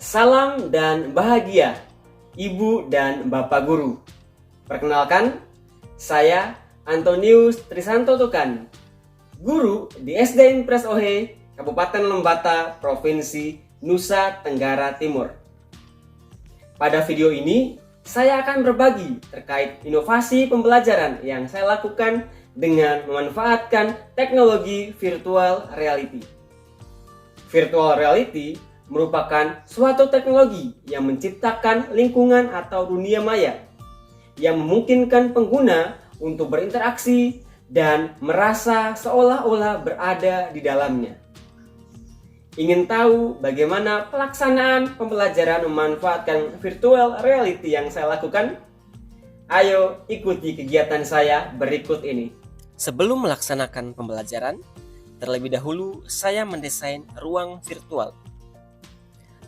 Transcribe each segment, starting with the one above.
Salam dan bahagia, Ibu dan Bapak Guru. Perkenalkan, saya Antonius Trisanto Tukan, guru di SD Impres Ohe, Kabupaten Lembata, Provinsi Nusa Tenggara Timur. Pada video ini, saya akan berbagi terkait inovasi pembelajaran yang saya lakukan dengan memanfaatkan teknologi virtual reality. Virtual reality merupakan suatu teknologi yang menciptakan lingkungan atau dunia maya yang memungkinkan pengguna untuk berinteraksi dan merasa seolah-olah berada di dalamnya. Ingin tahu bagaimana pelaksanaan pembelajaran memanfaatkan virtual reality yang saya lakukan? Ayo ikuti kegiatan saya berikut ini. Sebelum melaksanakan pembelajaran, terlebih dahulu saya mendesain ruang virtual.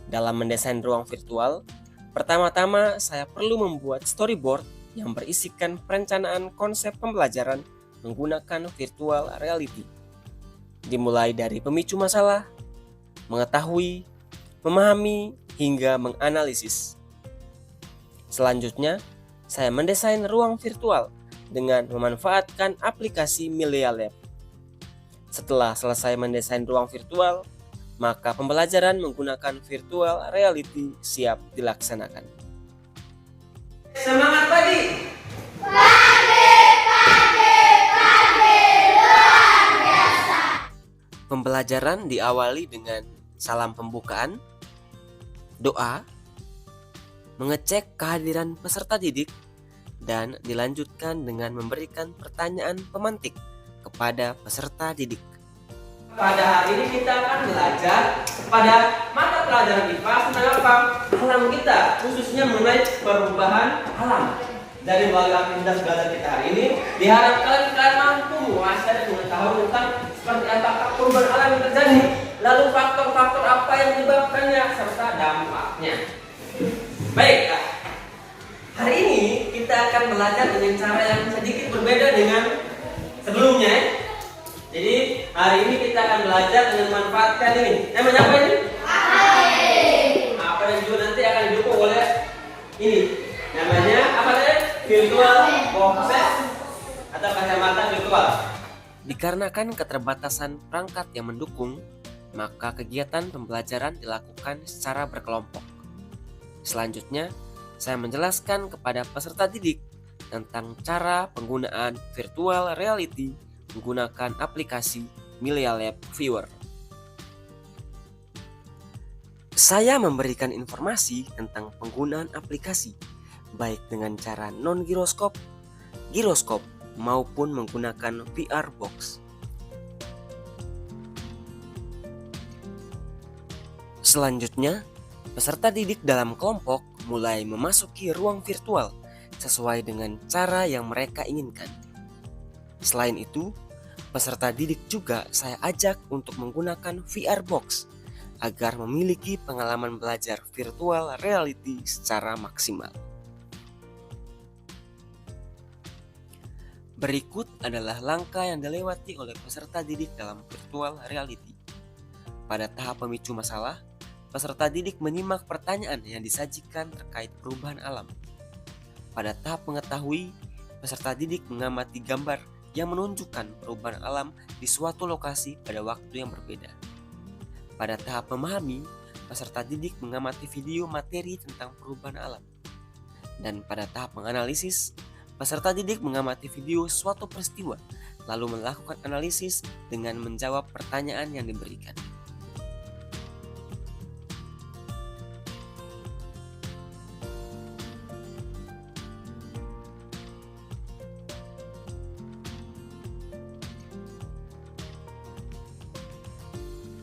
Dalam mendesain ruang virtual, pertama-tama saya perlu membuat storyboard yang berisikan perencanaan konsep pembelajaran menggunakan virtual reality. Dimulai dari pemicu masalah, mengetahui, memahami, hingga menganalisis. Selanjutnya, saya mendesain ruang virtual dengan memanfaatkan aplikasi Melia Lab. Setelah selesai mendesain ruang virtual, maka pembelajaran menggunakan virtual reality siap dilaksanakan. Semangat pagi! Luar biasa! Pembelajaran diawali dengan salam pembukaan, doa, mengecek kehadiran peserta didik, dan dilanjutkan dengan memberikan pertanyaan pemantik kepada peserta didik. Pada hari ini kita akan belajar pada mata pelajaran IPA tentang apa? Alam kita, khususnya mengenai perubahan alam. Dari melalui aktivitas belajar kita hari ini, diharapkan kalian mampu menguasai dan mengetahui tentang seperti apakah perubahan alam yang terjadi, lalu faktor-faktor apa yang menyebabkannya, serta dampaknya. Baiklah, hari ini kita akan belajar dengan cara yang sedikit berbeda dengan sebelumnya. Jadi hari ini kita akan belajar dengan memanfaatkan ini. Namanya apa ini? Apa yang juga nanti akan didukung oleh ini. Namanya apa tadi? Virtual boxes atau kacamata virtual. Dikarenakan keterbatasan perangkat yang mendukung, maka kegiatan pembelajaran dilakukan secara berkelompok. Selanjutnya, saya menjelaskan kepada peserta didik tentang cara penggunaan virtual reality menggunakan aplikasi Melia Lab Viewer. Saya memberikan informasi tentang penggunaan aplikasi, baik dengan cara non-giroskop, giroskop, maupun menggunakan VR box. Selanjutnya, peserta didik dalam kelompok mulai memasuki ruang virtual sesuai dengan cara yang mereka inginkan. Selain itu, peserta didik juga saya ajak untuk menggunakan VR box agar memiliki pengalaman belajar virtual reality secara maksimal. Berikut adalah langkah yang dilewati oleh peserta didik dalam virtual reality. Pada tahap pemicu masalah, peserta didik menyimak pertanyaan yang disajikan terkait perubahan alam. Pada tahap mengetahui, peserta didik mengamati gambar yang menunjukkan perubahan alam di suatu lokasi pada waktu yang berbeda. Pada tahap memahami, peserta didik mengamati video materi tentang perubahan alam. Dan pada tahap menganalisis, peserta didik mengamati video suatu peristiwa, lalu melakukan analisis dengan menjawab pertanyaan yang diberikan.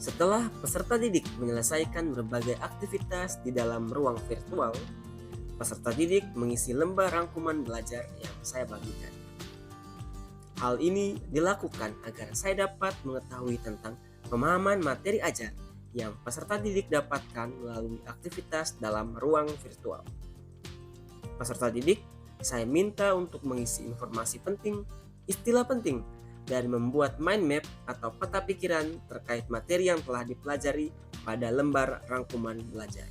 Setelah peserta didik menyelesaikan berbagai aktivitas di dalam ruang virtual, peserta didik mengisi lembar rangkuman belajar yang saya bagikan. Hal ini dilakukan agar saya dapat mengetahui tentang pemahaman materi ajar yang peserta didik dapatkan melalui aktivitas dalam ruang virtual. Peserta didik saya minta untuk mengisi informasi penting, istilah penting, dan membuat mind map atau peta pikiran terkait materi yang telah dipelajari pada lembar rangkuman belajar.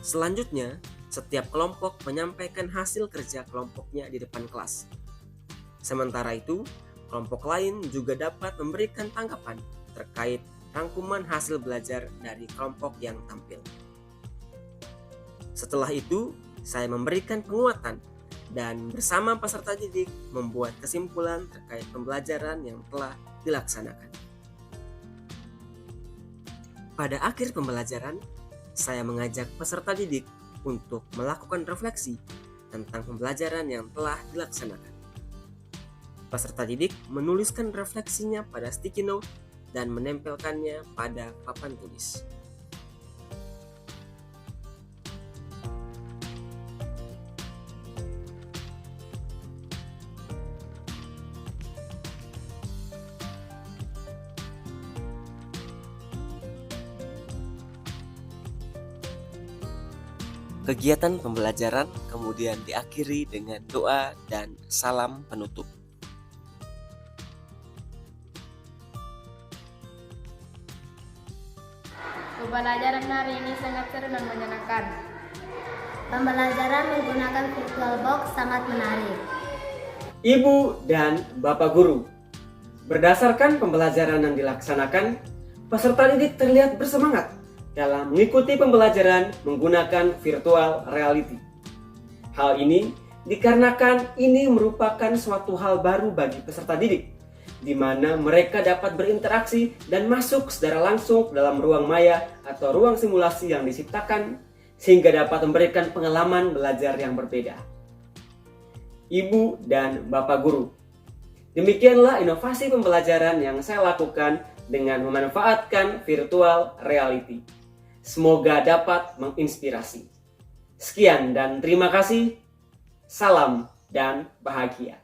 Selanjutnya, setiap kelompok menyampaikan hasil kerja kelompoknya di depan kelas. Sementara itu, kelompok lain juga dapat memberikan tanggapan terkait rangkuman hasil belajar dari kelompok yang tampil. Setelah itu, saya memberikan penguatan dan bersama peserta didik membuat kesimpulan terkait pembelajaran yang telah dilaksanakan. Pada akhir pembelajaran, saya mengajak peserta didik untuk melakukan refleksi tentang pembelajaran yang telah dilaksanakan. Peserta didik menuliskan refleksinya pada sticky note dan menempelkannya pada papan tulis. Kegiatan pembelajaran kemudian diakhiri dengan doa dan salam penutup. Pembelajaran hari ini sangat seru dan menyenangkan. Pembelajaran menggunakan virtual box sangat menarik. Ibu dan Bapak Guru, berdasarkan pembelajaran yang dilaksanakan, peserta didik terlihat bersemangat dalam mengikuti pembelajaran menggunakan virtual reality. Hal ini dikarenakan ini merupakan suatu hal baru bagi peserta didik, di mana mereka dapat berinteraksi dan masuk secara langsung dalam ruang maya atau ruang simulasi yang diciptakan, sehingga dapat memberikan pengalaman belajar yang berbeda. Ibu dan Bapak Guru, demikianlah inovasi pembelajaran yang saya lakukan dengan memanfaatkan virtual reality. Semoga dapat menginspirasi. Sekian dan terima kasih. Salam dan bahagia.